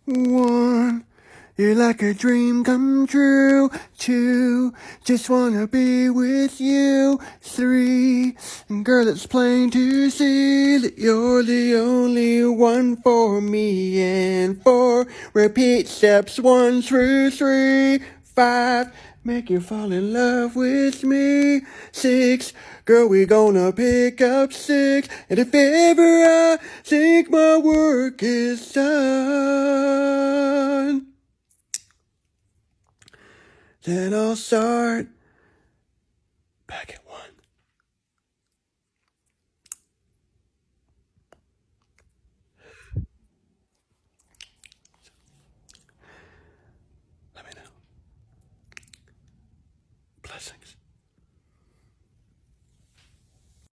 1, you're like a dream come true. 2, just wanna be with you. 3, girl, it's plain to see that you're the only one for me. And 4, repeat steps 1 through 3. 5, make you fall in love with me. 6, girl, we gonna pick up 6. And if ever I think my work is done, then I'll start